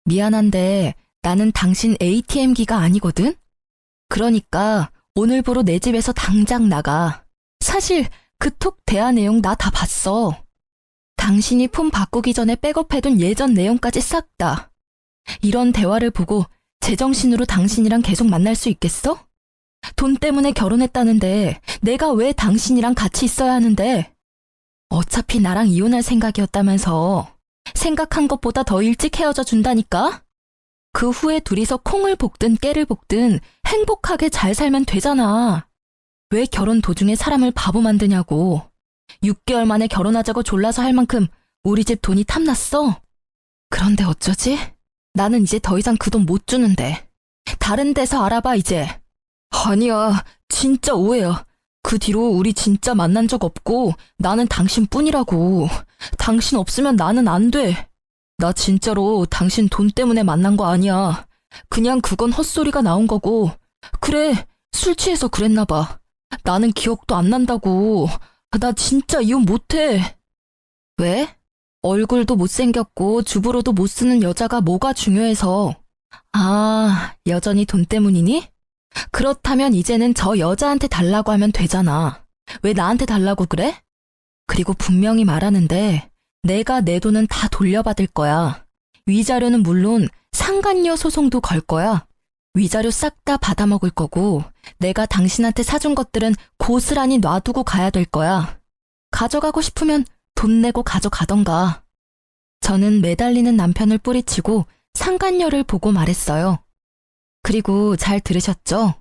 미안한데 나는 당신 ATM기가 아니거든? 그러니까 오늘부로 내 집에서 당장 나가. 사실 그 톡 대화 내용 나 다 봤어. 당신이 폰 바꾸기 전에 백업해둔 예전 내용까지 싹 다. 이런 대화를 보고 제정신으로 당신이랑 계속 만날 수 있겠어? 돈 때문에 결혼했다는데 내가 왜 당신이랑 같이 있어야 하는데? 어차피 나랑 이혼할 생각이었다면서. 생각한 것보다 더 일찍 헤어져 준다니까? 그 후에 둘이서 콩을 볶든 깨를 볶든 행복하게 잘 살면 되잖아. 왜 결혼 도중에 사람을 바보 만드냐고. 6개월 만에 결혼하자고 졸라서 할 만큼 우리 집 돈이 탐났어? 그런데 어쩌지? 나는 이제 더 이상 그 돈 못 주는데. 다른 데서 알아봐 이제. 아니야, 진짜 오해야. 그 뒤로 우리 진짜 만난 적 없고 나는 당신뿐이라고. 당신 없으면 나는 안 돼. 나 진짜로 당신 돈 때문에 만난 거 아니야. 그냥 그건 헛소리가 나온 거고. 그래, 술 취해서 그랬나 봐. 나는 기억도 안 난다고. 나 진짜 이혼 못해. 왜? 얼굴도 못생겼고 주부로도 못 쓰는 여자가 뭐가 중요해서. 아, 여전히 돈 때문이니? 그렇다면 이제는 저 여자한테 달라고 하면 되잖아. 왜 나한테 달라고 그래? 그리고 분명히 말하는데 내가 내 돈은 다 돌려받을 거야. 위자료는 물론 상간녀 소송도 걸 거야. 위자료 싹 다 받아먹을 거고 내가 당신한테 사준 것들은 고스란히 놔두고 가야 될 거야. 가져가고 싶으면 돈 내고 가져가던가. 저는 매달리는 남편을 뿌리치고 상간녀를 보고 말했어요. 그리고 잘 들으셨죠?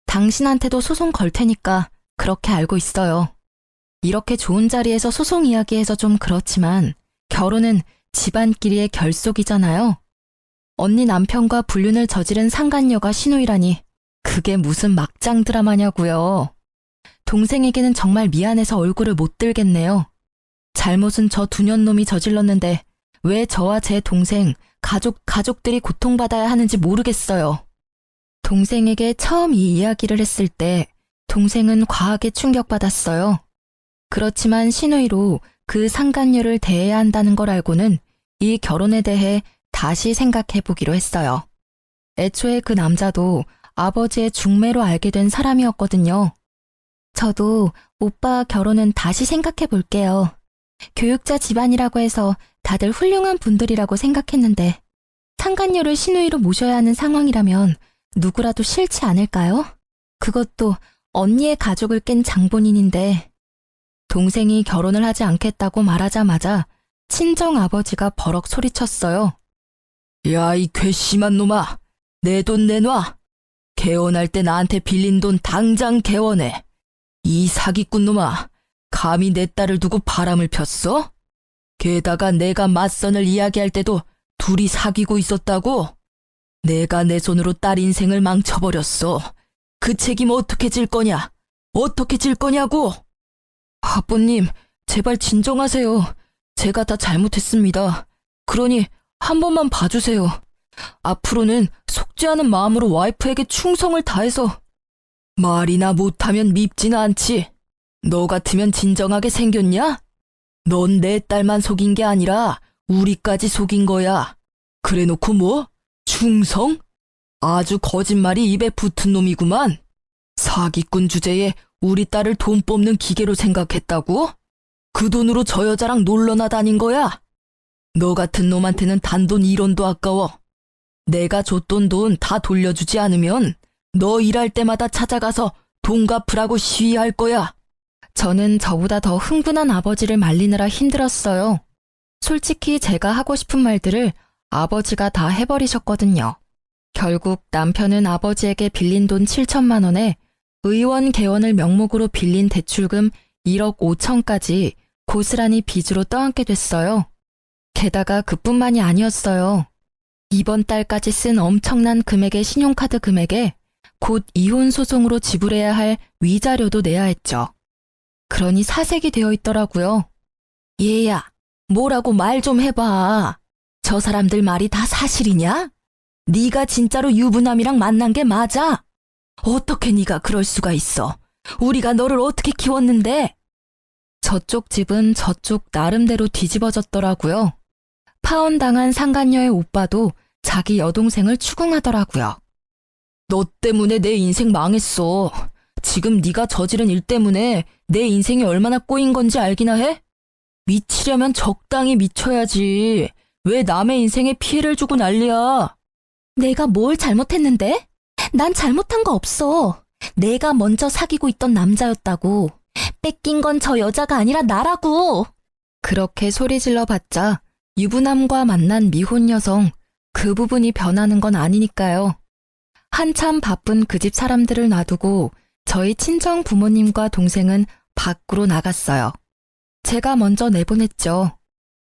당신한테도 소송 걸 테니까 그렇게 알고 있어요. 이렇게 좋은 자리에서 소송 이야기해서 좀 그렇지만 결혼은 집안끼리의 결속이잖아요. 언니 남편과 불륜을 저지른 상간녀가 시누이라니 그게 무슨 막장 드라마냐고요. 동생에게는 정말 미안해서 얼굴을 못 들겠네요. 잘못은 저 두년놈이 저질렀는데 왜 저와 제 동생, 가족들이 고통받아야 하는지 모르겠어요. 동생에게 처음 이 이야기를 했을 때 동생은 과하게 충격받았어요. 그렇지만 신의로 그 상간녀를 대해야 한다는 걸 알고는 이 결혼에 대해 다시 생각해 보기로 했어요. 애초에 그 남자도 아버지의 중매로 알게 된 사람이었거든요. 저도 오빠 결혼은 다시 생각해 볼게요. 교육자 집안이라고 해서 다들 훌륭한 분들이라고 생각했는데 상간녀를 신우이로 모셔야 하는 상황이라면 누구라도 싫지 않을까요? 그것도 언니의 가족을 깬 장본인인데. 동생이 결혼을 하지 않겠다고 말하자마자 친정아버지가 버럭 소리쳤어요. 야, 이 괘씸한 놈아! 내 돈 내놔! 개원할 때 나한테 빌린 돈 당장 개원해! 이 사기꾼 놈아! 감히 내 딸을 두고 바람을 폈어? 게다가 내가 맞선을 이야기할 때도 둘이 사귀고 있었다고? 내가 내 손으로 딸 인생을 망쳐버렸어. 그 책임 어떻게 질 거냐? 어떻게 질 거냐고! 아버님, 제발 진정하세요. 제가 다 잘못했습니다. 그러니 한 번만 봐주세요. 앞으로는 속지 않은 마음으로 와이프에게 충성을 다해서. 말이나 못하면 밉지는 않지. 너 같으면 진정하게 생겼냐? 넌 내 딸만 속인 게 아니라 우리까지 속인 거야. 그래놓고 뭐? 충성? 아주 거짓말이 입에 붙은 놈이구만. 사기꾼 주제에 우리 딸을 돈 뽑는 기계로 생각했다고? 그 돈으로 저 여자랑 놀러나 다닌 거야? 너 같은 놈한테는 단돈 1원도 아까워. 내가 줬던 돈 다 돌려주지 않으면 너 일할 때마다 찾아가서 돈 갚으라고 시위할 거야. 저는 저보다 더 흥분한 아버지를 말리느라 힘들었어요. 솔직히 제가 하고 싶은 말들을 아버지가 다 해버리셨거든요. 결국 남편은 아버지에게 빌린 돈 7천만 원에 의원 개원을 명목으로 빌린 대출금 1억 5천까지 고스란히 빚으로 떠안게 됐어요. 게다가 그뿐만이 아니었어요. 이번 달까지 쓴 엄청난 금액의 신용카드 금액에 곧 이혼 소송으로 지불해야 할 위자료도 내야 했죠. 그러니 사색이 되어 있더라고요. 얘야, 뭐라고 말 좀 해봐. 저 사람들 말이 다 사실이냐? 네가 진짜로 유부남이랑 만난 게 맞아? 어떻게 네가 그럴 수가 있어? 우리가 너를 어떻게 키웠는데? 저쪽 집은 저쪽 나름대로 뒤집어졌더라고요. 파혼당한 상간녀의 오빠도 자기 여동생을 추궁하더라고요. 너 때문에 내 인생 망했어. 지금 네가 저지른 일 때문에 내 인생이 얼마나 꼬인 건지 알기나 해? 미치려면 적당히 미쳐야지. 왜 남의 인생에 피해를 주고 난리야? 내가 뭘 잘못했는데? 난 잘못한 거 없어. 내가 먼저 사귀고 있던 남자였다고. 뺏긴 건 저 여자가 아니라 나라고. 그렇게 소리질러 봤자 유부남과 만난 미혼 여성, 그 부분이 변하는 건 아니니까요. 한참 바쁜 그 집 사람들을 놔두고 저희 친정 부모님과 동생은 밖으로 나갔어요. 제가 먼저 내보냈죠.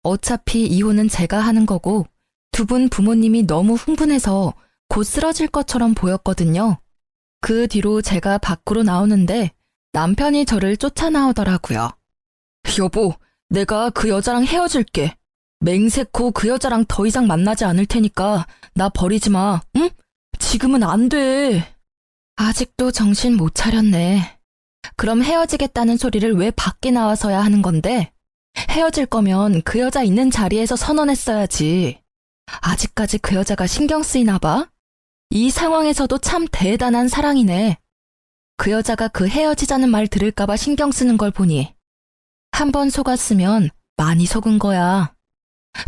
어차피 이혼은 제가 하는 거고 두 분 부모님이 너무 흥분해서 곧 쓰러질 것처럼 보였거든요. 그 뒤로 제가 밖으로 나오는데 남편이 저를 쫓아 나오더라고요. 여보, 내가 그 여자랑 헤어질게. 맹세코 그 여자랑 더 이상 만나지 않을 테니까 나 버리지 마, 응? 지금은 안 돼. 아직도 정신 못 차렸네. 그럼 헤어지겠다는 소리를 왜 밖에 나와서야 하는 건데? 헤어질 거면 그 여자 있는 자리에서 선언했어야지. 아직까지 그 여자가 신경 쓰이나 봐? 이 상황에서도 참 대단한 사랑이네. 그 여자가 그 헤어지자는 말 들을까봐 신경 쓰는 걸 보니 한 번 속았으면 많이 속은 거야.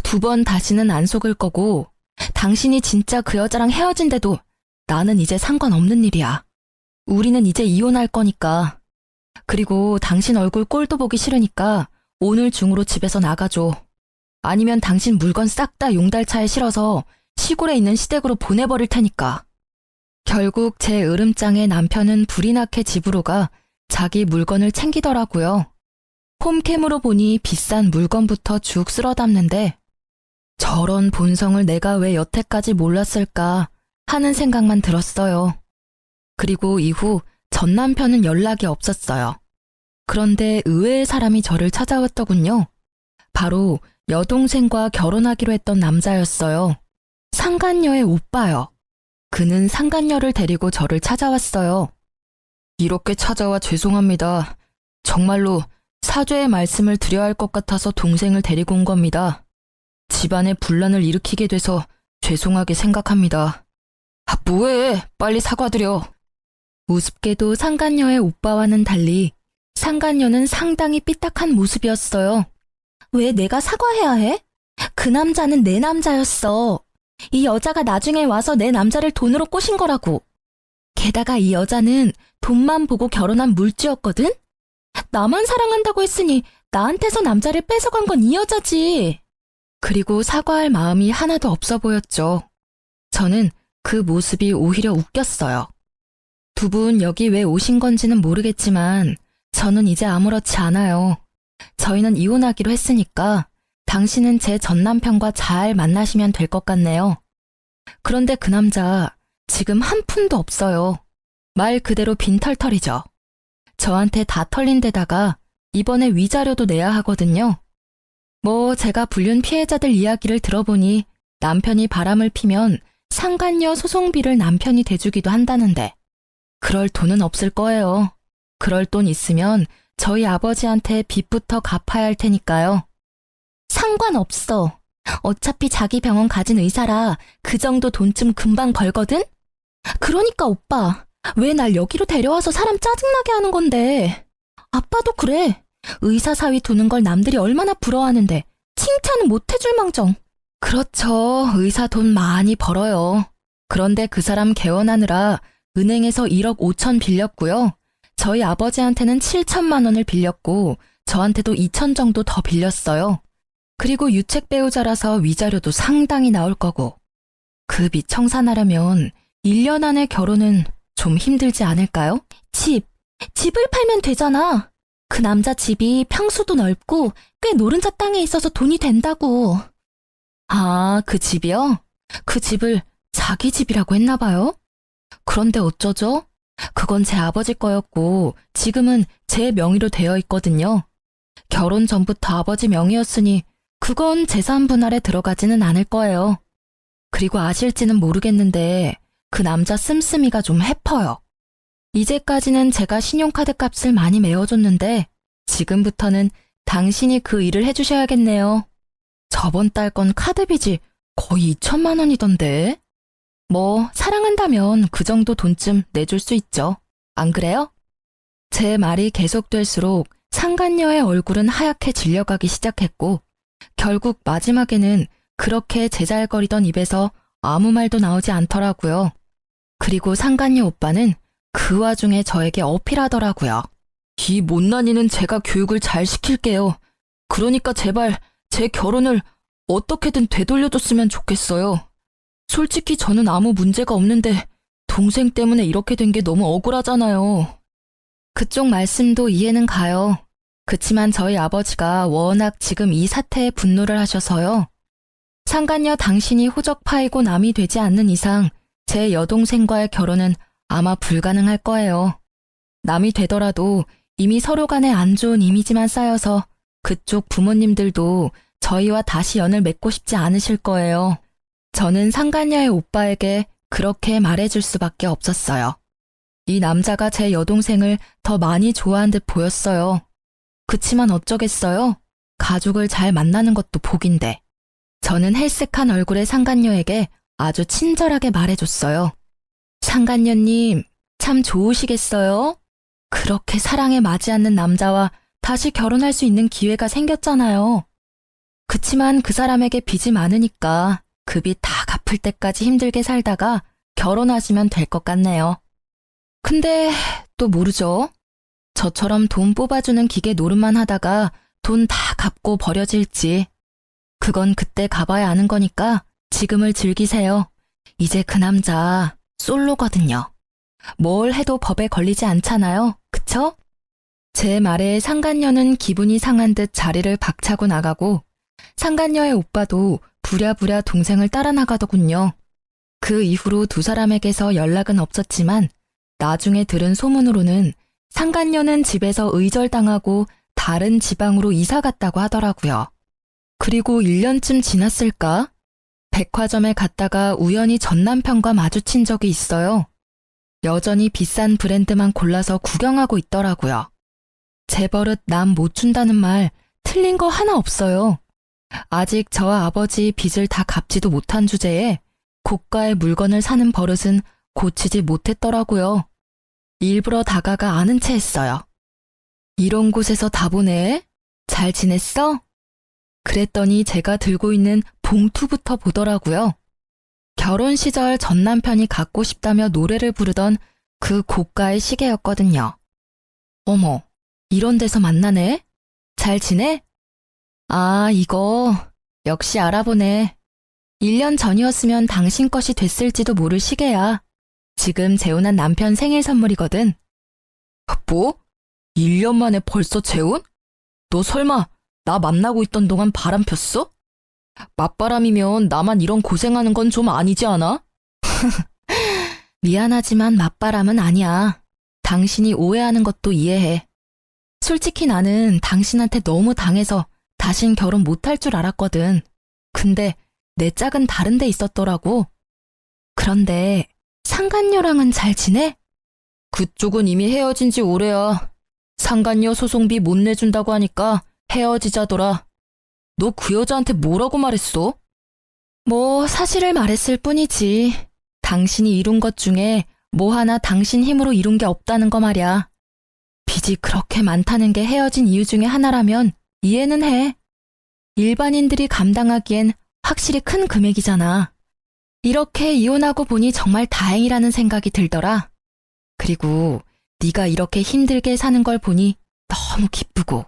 두 번 다시는 안 속을 거고 당신이 진짜 그 여자랑 헤어진대도 나는 이제 상관없는 일이야. 우리는 이제 이혼할 거니까. 그리고 당신 얼굴 꼴도 보기 싫으니까 오늘 중으로 집에서 나가줘. 아니면 당신 물건 싹 다 용달차에 실어서 시골에 있는 시댁으로 보내버릴 테니까. 결국 제 으름장에 남편은 불이 나게 집으로 가 자기 물건을 챙기더라고요. 홈캠으로 보니 비싼 물건부터 쭉 쓸어 담는데 저런 본성을 내가 왜 여태까지 몰랐을까 하는 생각만 들었어요. 그리고 이후 전 남편은 연락이 없었어요. 그런데 의외의 사람이 저를 찾아왔더군요. 바로 여동생과 결혼하기로 했던 남자였어요. 상간녀의 오빠요. 그는 상간녀를 데리고 저를 찾아왔어요. 이렇게 찾아와 죄송합니다. 정말로 사죄의 말씀을 드려야 할 것 같아서 동생을 데리고 온 겁니다. 집안에 분란을 일으키게 돼서 죄송하게 생각합니다. 아, 뭐해? 빨리 사과드려. 우습게도 상간녀의 오빠와는 달리 상간녀는 상당히 삐딱한 모습이었어요. 왜 내가 사과해야 해? 그 남자는 내 남자였어. 이 여자가 나중에 와서 내 남자를 돈으로 꼬신 거라고. 게다가 이 여자는 돈만 보고 결혼한 물주였거든? 나만 사랑한다고 했으니 나한테서 남자를 뺏어간 건 이 여자지. 그리고 사과할 마음이 하나도 없어 보였죠. 저는 그 모습이 오히려 웃겼어요. 두 분 여기 왜 오신 건지는 모르겠지만 저는 이제 아무렇지 않아요. 저희는 이혼하기로 했으니까 당신은 제 전 남편과 잘 만나시면 될 것 같네요. 그런데 그 남자 지금 한 푼도 없어요. 말 그대로 빈털털이죠. 저한테 다 털린 데다가 이번에 위자료도 내야 하거든요. 뭐 제가 불륜 피해자들 이야기를 들어보니 남편이 바람을 피면 상간녀 소송비를 남편이 대주기도 한다는데 그럴 돈은 없을 거예요. 그럴 돈 있으면 저희 아버지한테 빚부터 갚아야 할 테니까요. 상관없어. 어차피 자기 병원 가진 의사라 그 정도 돈쯤 금방 벌거든? 그러니까 오빠, 왜 날 여기로 데려와서 사람 짜증나게 하는 건데. 아빠도 그래. 의사 사위 두는 걸 남들이 얼마나 부러워하는데 칭찬은 못 해줄 망정. 그렇죠. 의사 돈 많이 벌어요. 그런데 그 사람 개원하느라 은행에서 1억 5천 빌렸고요. 저희 아버지한테는 7천만 원을 빌렸고 저한테도 2천 정도 더 빌렸어요. 그리고 유책 배우자라서 위자료도 상당히 나올 거고. 그 빚 청산하려면 1년 안에 결혼은 좀 힘들지 않을까요? 집을 팔면 되잖아. 그 남자 집이 평수도 넓고 꽤 노른자 땅에 있어서 돈이 된다고. 아, 그 집이요? 그 집을 자기 집이라고 했나 봐요? 그런데 어쩌죠? 그건 제 아버지 거였고 지금은 제 명의로 되어 있거든요. 결혼 전부터 아버지 명의였으니 그건 재산 분할에 들어가지는 않을 거예요. 그리고 아실지는 모르겠는데 그 남자 씀씀이가 좀 해퍼요. 이제까지는 제가 신용카드 값을 많이 메워줬는데 지금부터는 당신이 그 일을 해주셔야겠네요. 저번 달 건 카드빚이 거의 2천만 원이던데. 뭐 사랑한다면 그 정도 돈쯤 내줄 수 있죠. 안 그래요? 제 말이 계속될수록 상간녀의 얼굴은 하얗게 질려가기 시작했고 결국 마지막에는 그렇게 제잘거리던 입에서 아무 말도 나오지 않더라고요. 그리고 상간녀 오빠는 그 와중에 저에게 어필하더라고요. 이 못난이는 제가 교육을 잘 시킬게요. 그러니까 제발 제 결혼을 어떻게든 되돌려줬으면 좋겠어요. 솔직히 저는 아무 문제가 없는데 동생 때문에 이렇게 된 게 너무 억울하잖아요. 그쪽 말씀도 이해는 가요. 그치만 저희 아버지가 워낙 지금 이 사태에 분노를 하셔서요. 상간녀 당신이 호적 파이고 남이 되지 않는 이상 제 여동생과의 결혼은 아마 불가능할 거예요. 남이 되더라도 이미 서로 간에 안 좋은 이미지만 쌓여서 그쪽 부모님들도 저희와 다시 연을 맺고 싶지 않으실 거예요. 저는 상간녀의 오빠에게 그렇게 말해줄 수밖에 없었어요. 이 남자가 제 여동생을 더 많이 좋아한 듯 보였어요. 그치만 어쩌겠어요? 가족을 잘 만나는 것도 복인데. 저는 헬쓱한 얼굴의 상간녀에게 아주 친절하게 말해줬어요. 상간녀님, 참 좋으시겠어요? 그렇게 사랑에 맞지 않는 남자와 다시 결혼할 수 있는 기회가 생겼잖아요. 그치만 그 사람에게 빚이 많으니까 그 빚 다 갚을 때까지 힘들게 살다가 결혼하시면 될 것 같네요. 근데 또 모르죠? 저처럼 돈 뽑아주는 기계 노릇만 하다가 돈 다 갚고 버려질지. 그건 그때 가봐야 아는 거니까 지금을 즐기세요. 이제 그 남자 솔로거든요. 뭘 해도 법에 걸리지 않잖아요. 그쵸? 제 말에 상간녀는 기분이 상한 듯 자리를 박차고 나가고 상간녀의 오빠도 부랴부랴 동생을 따라 나가더군요. 그 이후로 두 사람에게서 연락은 없었지만 나중에 들은 소문으로는 상간녀는 집에서 의절당하고 다른 지방으로 이사 갔다고 하더라고요. 그리고 1년쯤 지났을까? 백화점에 갔다가 우연히 전 남편과 마주친 적이 있어요. 여전히 비싼 브랜드만 골라서 구경하고 있더라고요. 제 버릇 남 못 준다는 말 틀린 거 하나 없어요. 아직 저와 아버지 빚을 다 갚지도 못한 주제에 고가의 물건을 사는 버릇은 고치지 못했더라고요. 일부러 다가가 아는 체 했어요. 이런 곳에서 다 보네? 잘 지냈어? 그랬더니 제가 들고 있는 봉투부터 보더라고요. 결혼 시절 전 남편이 갖고 싶다며 노래를 부르던 그 고가의 시계였거든요. 어머, 이런 데서 만나네? 잘 지내? 아, 이거 역시 알아보네. 1년 전이었으면 당신 것이 됐을지도 모를 시계야. 지금 재혼한 남편 생일 선물이거든. 뭐? 1년 만에 벌써 재혼? 너 설마 나 만나고 있던 동안 바람 폈어? 맞바람이면 나만 이런 고생하는 건 좀 아니지 않아? 미안하지만 맞바람은 아니야. 당신이 오해하는 것도 이해해. 솔직히 나는 당신한테 너무 당해서 다신 결혼 못할 줄 알았거든. 근데 내 짝은 다른 데 있었더라고. 그런데 상간녀랑은 잘 지내? 그쪽은 이미 헤어진 지 오래야. 상간녀 소송비 못 내준다고 하니까 헤어지자더라. 너 그 여자한테 뭐라고 말했어? 뭐 사실을 말했을 뿐이지. 당신이 이룬 것 중에 뭐 하나 당신 힘으로 이룬 게 없다는 거 말이야. 빚이 그렇게 많다는 게 헤어진 이유 중에 하나라면 이해는 해. 일반인들이 감당하기엔 확실히 큰 금액이잖아. 이렇게 이혼하고 보니 정말 다행이라는 생각이 들더라. 그리고 네가 이렇게 힘들게 사는 걸 보니 너무 기쁘고.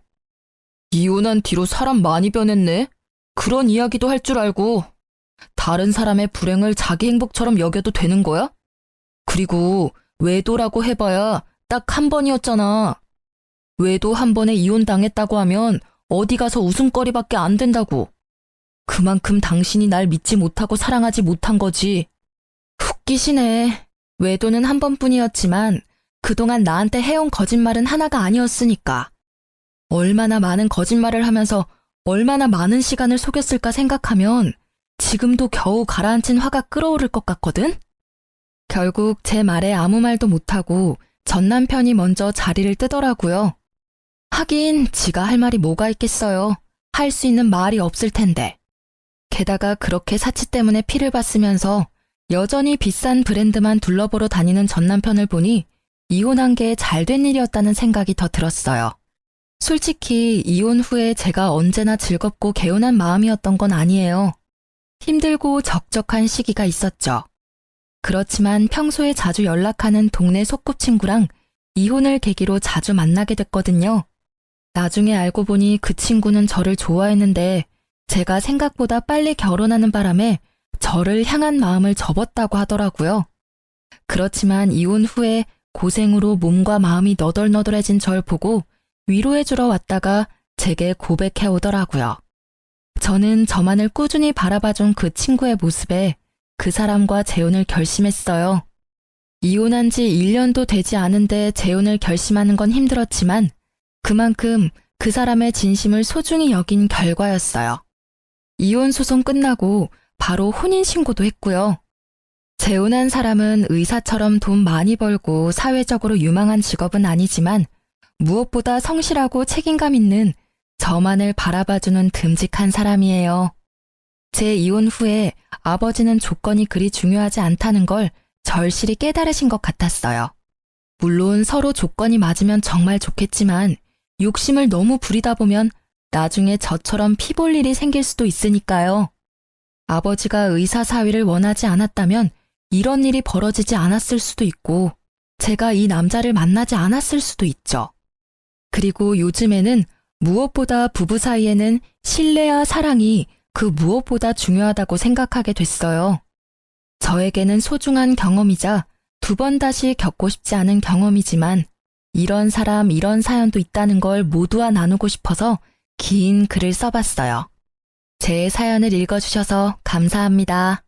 이혼한 뒤로 사람 많이 변했네. 그런 이야기도 할 줄 알고. 다른 사람의 불행을 자기 행복처럼 여겨도 되는 거야? 그리고 외도라고 해봐야 딱 한 번이었잖아. 외도 한 번에 이혼당했다고 하면 어디 가서 웃음거리밖에 안 된다고. 그만큼 당신이 날 믿지 못하고 사랑하지 못한 거지. 웃기시네. 외도는 한 번뿐이었지만 그동안 나한테 해온 거짓말은 하나가 아니었으니까. 얼마나 많은 거짓말을 하면서 얼마나 많은 시간을 속였을까 생각하면 지금도 겨우 가라앉힌 화가 끓어오를 것 같거든? 결국 제 말에 아무 말도 못하고 전 남편이 먼저 자리를 뜨더라고요. 하긴 지가 할 말이 뭐가 있겠어요. 할 수 있는 말이 없을 텐데. 게다가 그렇게 사치 때문에 피를 봤으면서 여전히 비싼 브랜드만 둘러보러 다니는 전 남편을 보니 이혼한 게 잘된 일이었다는 생각이 더 들었어요. 솔직히 이혼 후에 제가 언제나 즐겁고 개운한 마음이었던 건 아니에요. 힘들고 적적한 시기가 있었죠. 그렇지만 평소에 자주 연락하는 동네 소꿉친구랑 이혼을 계기로 자주 만나게 됐거든요. 나중에 알고 보니 그 친구는 저를 좋아했는데 제가 생각보다 빨리 결혼하는 바람에 저를 향한 마음을 접었다고 하더라고요. 그렇지만 이혼 후에 고생으로 몸과 마음이 너덜너덜해진 절 보고 위로해주러 왔다가 제게 고백해 오더라고요. 저는 저만을 꾸준히 바라봐준 그 친구의 모습에 그 사람과 재혼을 결심했어요. 이혼한 지 1년도 되지 않은데 재혼을 결심하는 건 힘들었지만 그만큼 그 사람의 진심을 소중히 여긴 결과였어요. 이혼 소송 끝나고 바로 혼인신고도 했고요. 재혼한 사람은 의사처럼 돈 많이 벌고 사회적으로 유망한 직업은 아니지만 무엇보다 성실하고 책임감 있는 저만을 바라봐주는 듬직한 사람이에요. 제 이혼 후에 아버지는 조건이 그리 중요하지 않다는 걸 절실히 깨달으신 것 같았어요. 물론 서로 조건이 맞으면 정말 좋겠지만 욕심을 너무 부리다 보면 나중에 저처럼 피 볼 일이 생길 수도 있으니까요. 아버지가 의사 사위를 원하지 않았다면 이런 일이 벌어지지 않았을 수도 있고 제가 이 남자를 만나지 않았을 수도 있죠. 그리고 요즘에는 무엇보다 부부 사이에는 신뢰와 사랑이 그 무엇보다 중요하다고 생각하게 됐어요. 저에게는 소중한 경험이자 두 번 다시 겪고 싶지 않은 경험이지만 이런 사람, 이런 사연도 있다는 걸 모두와 나누고 싶어서 긴 글을 써봤어요. 제 사연을 읽어주셔서 감사합니다.